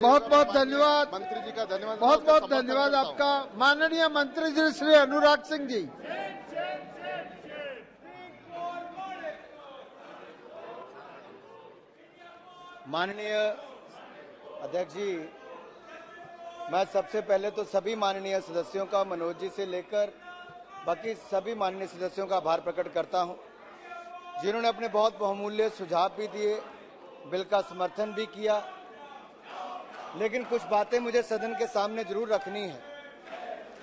बहुत बहुत धन्यवाद मंत्री जी का धन्यवाद। बहुत बहुत धन्यवाद आपका माननीय मंत्री जी श्री अनुराग सिंह जी। माननीय अध्यक्ष जी, मैं सबसे पहले तो सभी माननीय सदस्यों का, मनोज जी से लेकर बाकी सभी माननीय सदस्यों का आभार प्रकट करता हूं, जिन्होंने अपने बहुत बहुमूल्य सुझाव भी दिए, बिल का समर्थन भी किया। लेकिन कुछ बातें मुझे सदन के सामने जरूर रखनी है,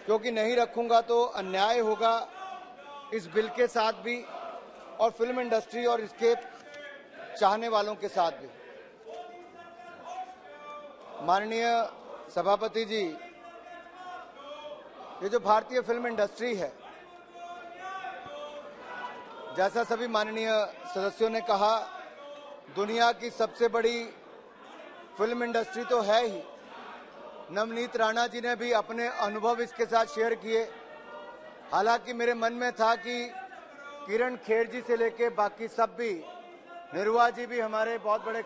क्योंकि नहीं रखूंगा तो अन्याय होगा इस बिल के साथ भी और फिल्म इंडस्ट्री और इसके चाहने वालों के साथ भी। माननीय सभापति जी, ये जो भारतीय फिल्म इंडस्ट्री है, जैसा सभी माननीय सदस्यों ने कहा, दुनिया की सबसे बड़ी फिल्म इंडस्ट्री तो है ही। नवनीत राणा जी ने भी अपने अनुभव इसके साथ शेयर किए। हालांकि मेरे मन में था कि किरण खेर जी से लेके बाकी सब भी, निरुआ जी भी हमारे बहुत बड़े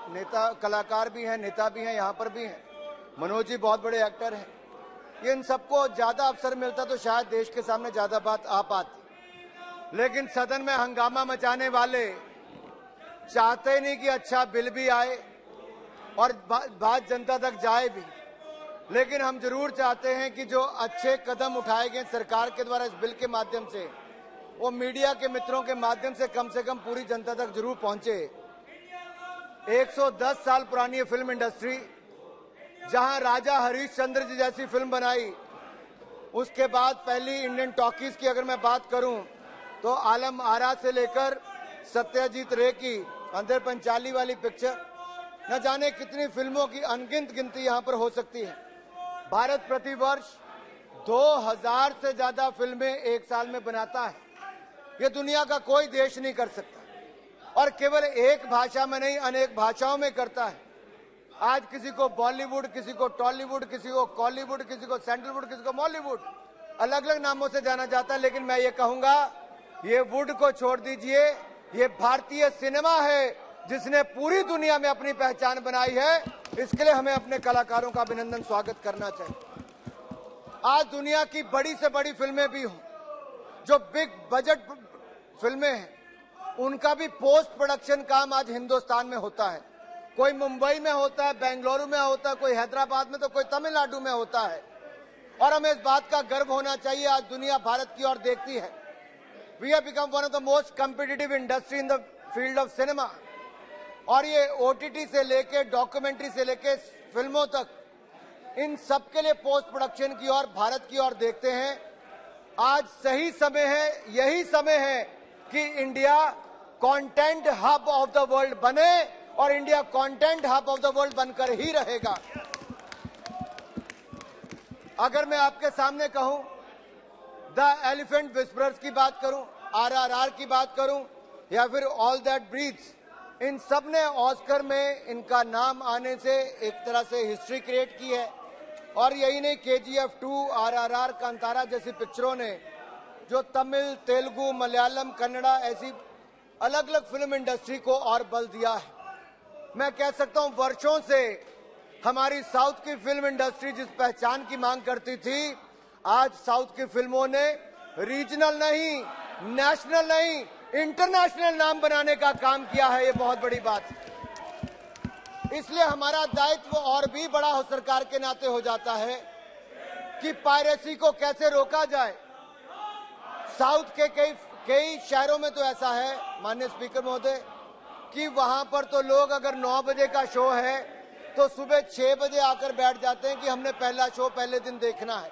नेता, कलाकार भी हैं, नेता भी हैं, यहाँ पर भी हैं, मनोज जी बहुत बड़े एक्टर हैं, ये इन सबको ज्यादा अवसर मिलता तो शायद देश के सामने ज्यादा बात आ पाती। लेकिन सदन में हंगामा मचाने वाले चाहते ही नहीं कि अच्छा बिल भी आए और बात जनता तक जाए भी। लेकिन हम जरूर चाहते हैं कि जो अच्छे कदम उठाए गए सरकार के द्वारा इस बिल के माध्यम से, वो मीडिया के मित्रों के माध्यम से कम पूरी जनता तक जरूर पहुंचे। 110 साल पुरानी फिल्म इंडस्ट्री, जहां राजा हरीशचंद्र जी जैसी फिल्म बनाई, उसके बाद पहली इंडियन टॉकीज की अगर मैं बात करूं तो आलम आरा से लेकर सत्यजीत रे की अंदर पंचाली वाली पिक्चर, न जाने कितनी फिल्मों की अनगिनत गिनती यहां पर हो सकती है। भारत प्रतिवर्ष 2000 से ज्यादा फिल्में एक साल में बनाता है। ये दुनिया का कोई देश नहीं कर सकता, और केवल एक भाषा में नहीं, अनेक भाषाओं में करता है। आज किसी को बॉलीवुड, किसी को टॉलीवुड, किसी को कॉलीवुड, किसी को सैंडलवुड, किसी को मॉलीवुड, अलग अलग नामों से जाना जाता है। लेकिन मैं ये कहूंगा, ये वुड को छोड़ दीजिए, ये भारतीय सिनेमा है जिसने पूरी दुनिया में अपनी पहचान बनाई है। इसके लिए हमें अपने कलाकारों का अभिनंदन, स्वागत करना चाहिए। आज दुनिया की बड़ी से बड़ी फिल्में भी हों, जो बिग बजट फिल्में हैं, उनका भी पोस्ट प्रोडक्शन काम आज हिंदुस्तान में होता है। कोई मुंबई में होता है, बेंगलुरु में होता है, कोई हैदराबाद में, तो कोई तमिलनाडु में होता है। और हमें इस बात का गर्व होना चाहिए, आज दुनिया भारत की ओर देखती है। We have become one of the most competitive industry in the field of cinema. और ये ओटीटी से लेके, डॉक्यूमेंट्री से लेके फिल्मों तक, इन सब के लिए पोस्ट प्रोडक्शन की ओर, भारत की ओर देखते हैं। आज सही समय है, यही समय है कि India content hub of the world बने, और India content hub of the world बनकर ही रहेगा। अगर मैं आपके सामने कहूं, द एलिफेंट विस्परर्स की बात करूं, आरआरआर की बात करूं, या फिर ऑल दैट ब्रीथ्स, इन सब ने ऑस्कर में इनका नाम आने से एक तरह से हिस्ट्री क्रिएट की है। और यही नहीं, केजीएफ 2, आरआरआर, कांतारा जैसी पिक्चरों ने जो तमिल, तेलुगु, मलयालम, कन्नड़ा ऐसी अलग अलग फिल्म इंडस्ट्री को और बल दिया है। मैं कह सकता हूं, वर्षों से हमारी साउथ की फिल्म इंडस्ट्री जिस पहचान की मांग करती थी, आज साउथ की फिल्मों ने रीजनल नहीं, नेशनल नहीं, इंटरनेशनल नाम बनाने का काम किया है। ये बहुत बड़ी बात है। इसलिए हमारा दायित्व और भी बड़ा हो सरकार के नाते हो जाता है कि पायरेसी को कैसे रोका जाए। साउथ के कई शहरों में तो ऐसा है, माननीय स्पीकर महोदय, कि वहां पर तो लोग अगर 9 बजे का शो है तो सुबह 6 बजे आकर बैठ जाते हैं कि हमने पहला शो पहले दिन देखना है।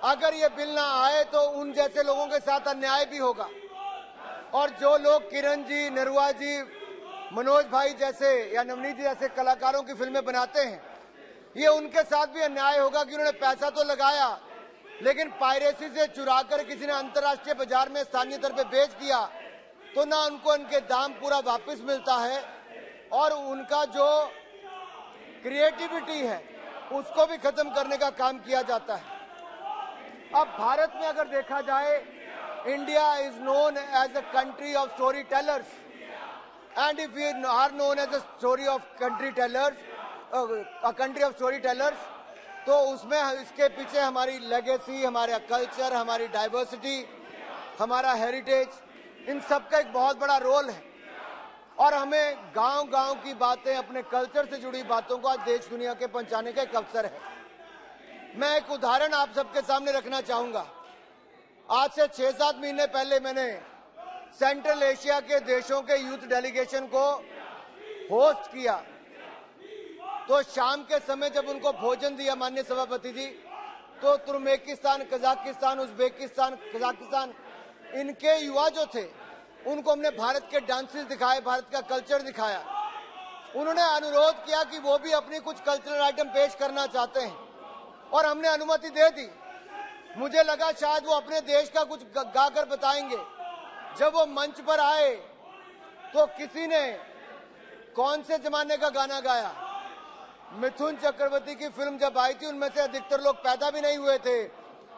अगर ये बिल ना आए तो उन जैसे लोगों के साथ अन्याय भी होगा। और जो लोग किरण जी, निरुआ जी, मनोज भाई जैसे या नवनीत जी जैसे कलाकारों की फिल्में बनाते हैं, ये उनके साथ भी अन्याय होगा कि उन्होंने पैसा तो लगाया, लेकिन पायरेसी से चुराकर किसी ने अंतर्राष्ट्रीय बाजार में स्थानीय दर पे बेच दिया, तो ना उनको उनके दाम पूरा वापस मिलता है, और उनका जो क्रिएटिविटी है उसको भी खत्म करने का काम किया जाता है। अब भारत में अगर देखा जाए, India is known as a country of storytellers, and if we are known as a story of country tellers, country of story tellers, तो उसमें इसके पीछे हमारी लेगेसी, हमारा कल्चर, हमारी डाइवर्सिटी, हमारा हेरिटेज, इन सब का एक बहुत बड़ा रोल है। और हमें गांव-गांव की बातें, अपने कल्चर से जुड़ी बातों को आज देश दुनिया के पहुंचाने का एक अवसर है। मैं एक उदाहरण आप सबके सामने रखना चाहूंगा। आज से 6-7 महीने पहले मैंने सेंट्रल एशिया के देशों के यूथ डेलीगेशन को होस्ट किया। तो शाम के समय जब उनको भोजन दिया माननीय सभापति जी, तो तुर्कमेनिस्तान, कजाकिस्तान, उज्बेकिस्तान, कजाकिस्तान, इनके युवा जो थे उनको हमने भारत के डांसेस दिखाए, भारत का कल्चर दिखाया। उन्होंने अनुरोध किया कि वो भी अपनी कुछ कल्चरल आइटम पेश करना चाहते हैं और हमने अनुमति दे दी। मुझे लगा शायद वो अपने देश का कुछ गाकर बताएंगे। जब वो मंच पर आए तो किसी ने कौन से जमाने का गाना गाया? मिथुन चक्रवर्ती की फिल्म जब आई थी उनमें से अधिकतर लोग पैदा भी नहीं हुए थे।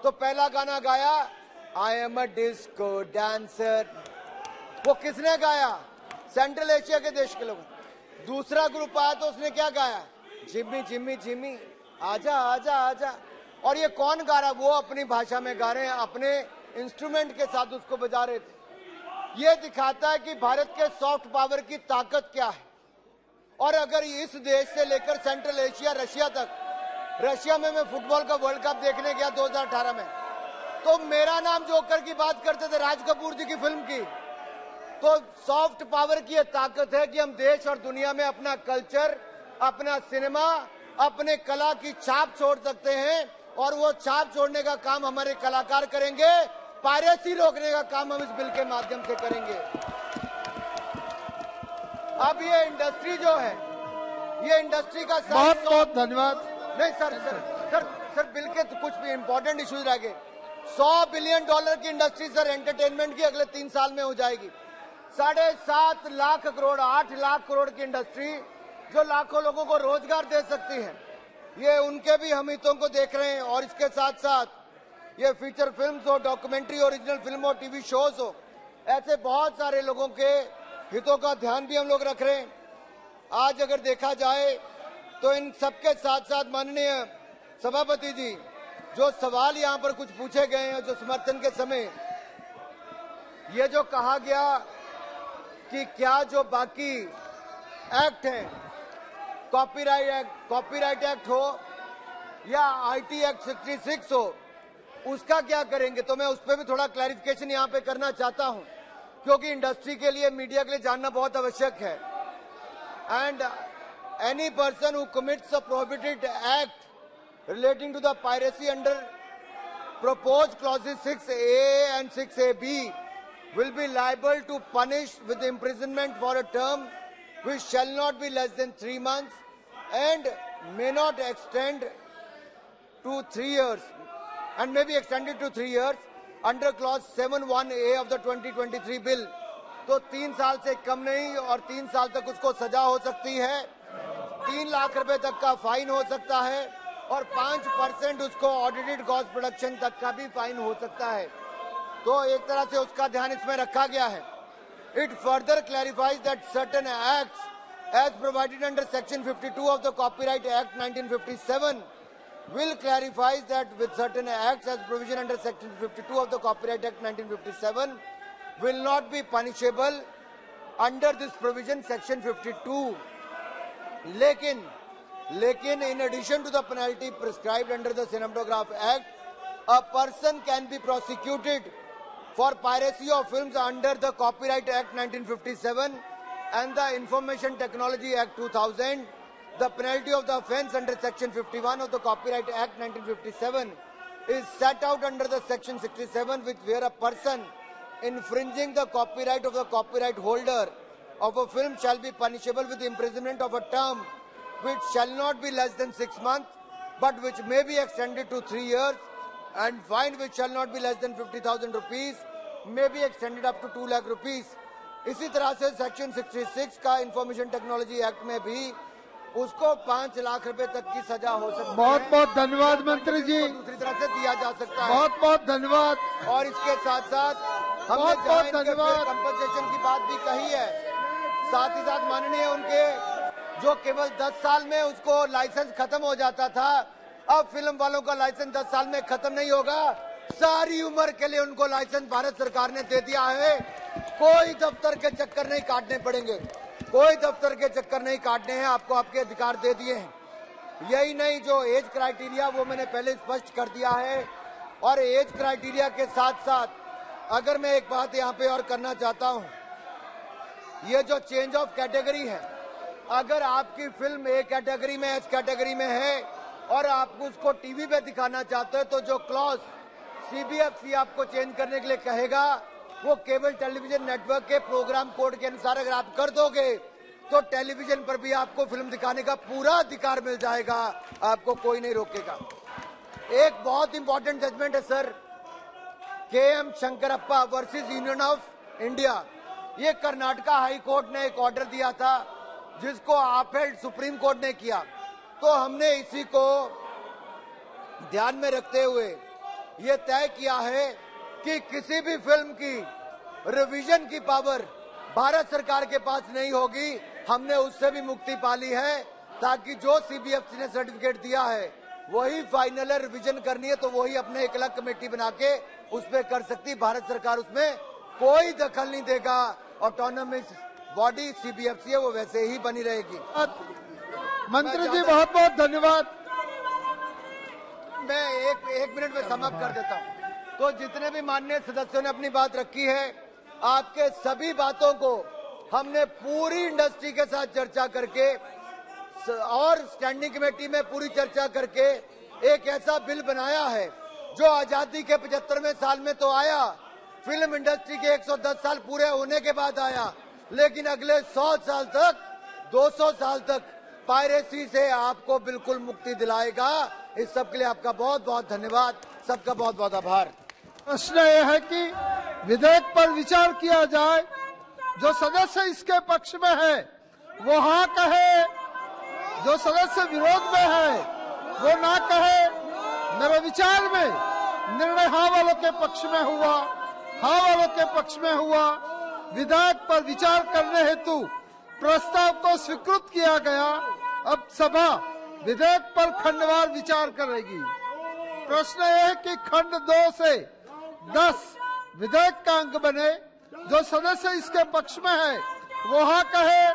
तो पहला गाना गाया I am a disco dancer. वो किसने गाया? सेंट्रल एशिया के देश के लोग। दूसरा ग्रुप आया तो उसने क्या गाया? जिम्मी जिम्मी जिम्मी आजा आजा आजा। और ये कौन गा रहा? वो अपनी भाषा में गा रहे हैं, अपने इंस्ट्रूमेंट के साथ उसको बजा रहे थे। ये दिखाता है कि भारत के सॉफ्ट पावर की ताकत क्या है। और अगर इस देश से लेकर सेंट्रल एशिया, रशिया तक, रशिया में मैं फुटबॉल का वर्ल्ड कप देखने गया 2018 में, तो मेरा नाम जोकर की बात करते थे, राज कपूर जी की फिल्म की। तो सॉफ्ट पावर की ये ताकत है कि हम देश और दुनिया में अपना कल्चर, अपना सिनेमा, अपने कला की छाप छोड़ सकते हैं। और वो छाप छोड़ने का काम हमारे कलाकार करेंगे, पायरेसी रोकने का काम हम इस बिल के माध्यम से करेंगे। अब ये इंडस्ट्री जो है, ये इंडस्ट्री का बहुत बहुत धन्यवाद। नहीं सर, बिल के तो कुछ भी इंपॉर्टेंट इश्यूज रह गए। $100 बिलियन की इंडस्ट्री सर एंटरटेनमेंट की अगले 3 साल में हो जाएगी। 7.5 लाख करोड़, 8 लाख करोड़ की इंडस्ट्री जो लाखों लोगों को रोजगार दे सकती है। ये उनके भी हम हितों को देख रहे हैं। और इसके साथ साथ ये फीचर फिल्म्स हो, डॉक्यूमेंट्री, ओरिजिनल फिल्म हो, टीवी शोज हो, ऐसे बहुत सारे लोगों के हितों का ध्यान भी हम लोग रख रहे हैं। आज अगर देखा जाए तो इन सबके साथ साथ माननीय सभापति जी, जो सवाल यहाँ पर कुछ पूछे गए हैं, जो समर्थन के समय ये जो कहा गया कि क्या जो बाकी एक्ट हैं, कॉपीराइट एक्ट हो या आईटी एक्ट 66 हो, उसका क्या करेंगे? तो मैं उस पर भी थोड़ा क्लैरिफिकेशन यहाँ पे करना चाहता हूँ, क्योंकि इंडस्ट्री के लिए, मीडिया के लिए जानना बहुत आवश्यक है। And any person who commits a prohibited act relating to the piracy under proposed clauses 6A and 6AB will be liable to punish with imprisonment for a term which shall not be less than 3 months and may not extend to 3 years and may be extended to 3 years under clause 7(1)A of the 2023 bill। तो 3 साल से कम नहीं और 3 साल तक उसको सजा हो सकती है, 3 लाख रुपए तक का फाइन हो सकता है और 5% उसको ऑडिटेड कॉस्ट प्रोडक्शन तक का भी फाइन हो सकता है। तो एक तरह से उसका ध्यान इसमें रखा गया है। It further clarifies that certain acts as provided under section 52 of the copyright act 1957 will clarifies that with certain acts as provision under section 52 of the copyright act 1957 will not be punishable under this provision section 52। लेकिन in addition to the penalty prescribed under the Cinematograph Act, a person can be prosecuted for piracy of films under the Copyright Act 1957 and the Information Technology Act 2000. The penalty of the offence under section 51 of the Copyright Act 1957 is set out under the section 67, which where a person infringing the copyright of the copyright holder of a film shall be punishable with imprisonment of a term which shall not be less than 6 months, but which may be extended to 3 years, and fine which shall not be less than 50,000 rupees may be extended up to 2 lakh rupees। इसी तरह से section 66 का information technology act में भी उसको 5 लाख रुपए तक की सजा हो सकती है। बहुत बहुत धन्यवाद मंत्री जी, दूसरी तरह से दिया जा सकता है। बहुत बहुत धन्यवाद। और इसके साथ साथ बहुत बहुत धन्यवाद। कंपनसेशन की बात भी कही है, साथ ही साथ माननीय उनके जो केवल 10 साल में उसको लाइसेंस खत्म हो जाता था, अब फिल्म वालों का लाइसेंस 10 साल में खत्म नहीं होगा, सारी उम्र के लिए उनको लाइसेंस भारत सरकार ने दे दिया है। कोई दफ्तर के चक्कर नहीं काटने पड़ेंगे, कोई दफ्तर के चक्कर नहीं काटने हैं, आपको आपके अधिकार दे दिए हैं। यही नहीं, जो एज क्राइटेरिया वो मैंने पहले स्पष्ट कर दिया है। और एज क्राइटेरिया के साथ साथ अगर मैं एक बात यहाँ पे और करना चाहता हूँ, ये जो चेंज ऑफ कैटेगरी है, अगर आपकी फिल्म ए कैटेगरी में, एच कैटेगरी में है और आप उसको टीवी पे दिखाना चाहते हो, तो जो क्लॉज सीबीएफसी आपको चेंज करने के लिए कहेगा, वो केबल टेलीविजन नेटवर्क के प्रोग्राम कोड के अनुसार अगर आप कर दोगे तो टेलीविजन पर भी आपको फिल्म दिखाने का पूरा अधिकार मिल जाएगा, आपको कोई नहीं रोकेगा। एक बहुत इंपॉर्टेंट जजमेंट है sir, KM. Shankarappa versus union of India. ये कर्नाटका हाई कोर्ट ने एक ऑर्डर दिया था जिसको अपहेल्ड सुप्रीम कोर्ट ने किया, तो हमने इसी को ध्यान में रखते हुए ये तय किया है कि किसी भी फिल्म की रिवीजन की पावर भारत सरकार के पास नहीं होगी। हमने उससे भी मुक्ति पाली है, ताकि जो सीबीएफसी ने सर्टिफिकेट दिया है वही फाइनल है, रिवीजन करनी है तो वही अपने एक अलग कमेटी बना के उसमें कर सकती, भारत सरकार उसमें कोई दखल नहीं देगा। ऑटोनोमस बॉडी सीबीएफसी है, वो वैसे ही बनी रहेगी। मंत्री जी बहुत बहुत धन्यवाद। मैं एक मिनट में समाप्त कर देता हूँ। तो जितने भी माननीय सदस्यों ने अपनी बात रखी है, आपके सभी बातों को हमने पूरी इंडस्ट्री के साथ चर्चा करके और स्टैंडिंग कमेटी में पूरी चर्चा करके एक ऐसा बिल बनाया है जो आजादी के 75वें साल में तो आया, फिल्म इंडस्ट्री के 110 साल पूरे होने के बाद आया, लेकिन अगले 100 साल तक, 200 साल तक पायरेसी से आपको बिल्कुल मुक्ति दिलाएगा। इस सब के लिए आपका बहुत बहुत धन्यवाद, सबका बहुत बहुत आभार। प्रश्न यह है कि विधेयक पर विचार किया जाए, जो सदस्य इसके पक्ष में है वो हाँ कहे, जो सदस्य विरोध में है वो ना कहे। मेरे विचार में निर्णय हाँ वालों के पक्ष में हुआ, हाँ वालों के पक्ष में हुआ। विधेयक पर विचार करने हेतु प्रस्ताव को स्वीकृत किया गया। अब सभा विधेयक पर खंडवार विचार करेगी। प्रश्न यह है कि खंड 2 से 10 विधेयक का अंग बने। जो सदस्य इसके पक्ष में है वो हाँ कहे,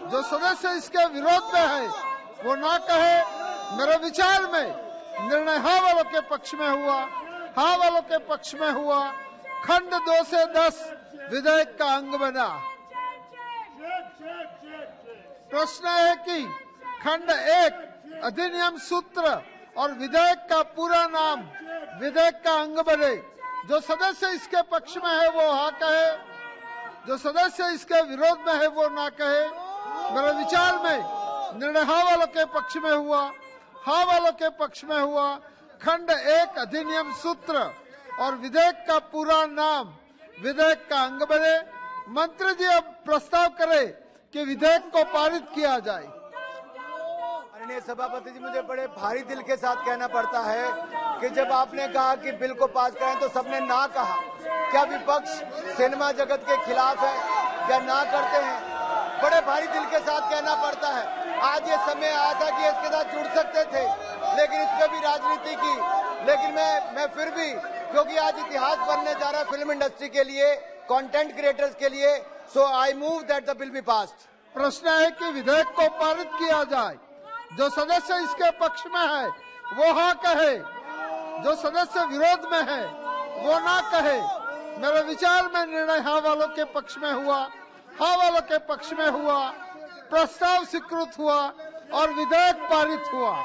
जो सदस्य इसके विरोध में है वो ना कहे। मेरे विचार में निर्णय हाँ वालों के पक्ष में हुआ, हाँ वालों के पक्ष में हुआ। खंड 2 से 10 विधेयक का अंग बना। प्रश्न है कि खंड 1 अधिनियम सूत्र और विधेयक का पूरा नाम विधेयक का अंग बने। जो सदस्य इसके पक्ष में है वो हाँ कहे, जो सदस्य इसके विरोध में है वो ना कहे। मेरे विचार में निर्णय हाँ वालों के पक्ष में हुआ, हाँ वालों के पक्ष में हुआ। खंड 1 अधिनियम सूत्र और विधेयक का पूरा नाम विधेयक का अंग बने। मंत्री जी अब प्रस्ताव करें कि विधेयक को पारित किया जाए। माननीय सभापति जी, मुझे बड़े भारी दिल के साथ कहना पड़ता है कि जब आपने कहा कि बिल को पास करें तो सबने ना कहा। क्या विपक्ष सिनेमा जगत के खिलाफ है? क्या ना करते हैं? बड़े भारी दिल के साथ कहना पड़ता है। आज ये समय आया था कि इसके साथ जुड़ सकते थे, लेकिन इस पे भी राजनीति की। लेकिन मैं फिर भी, क्योंकि आज इतिहास बनने जा रहा है फिल्म इंडस्ट्री के लिए, कंटेंट क्रिएटर्स के लिए, so I move that the bill be passed. प्रश्न है कि विधेयक को पारित किया जाए। जो सदस्य इसके पक्ष में है वो हाँ कहे, जो सदस्य विरोध में है वो ना कहे। मेरे विचार में निर्णय हाँ वालों के पक्ष में हुआ, हाँ वालों के पक्ष में हुआ। प्रस्ताव स्वीकृत हुआ और विधेयक पारित हुआ।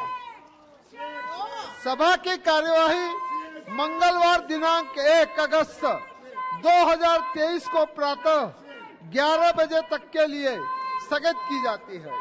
सभा की कार्यवाही मंगलवार दिनांक 1 अगस्त 2023 को प्रातः 11 बजे तक के लिए स्थगित की जाती है।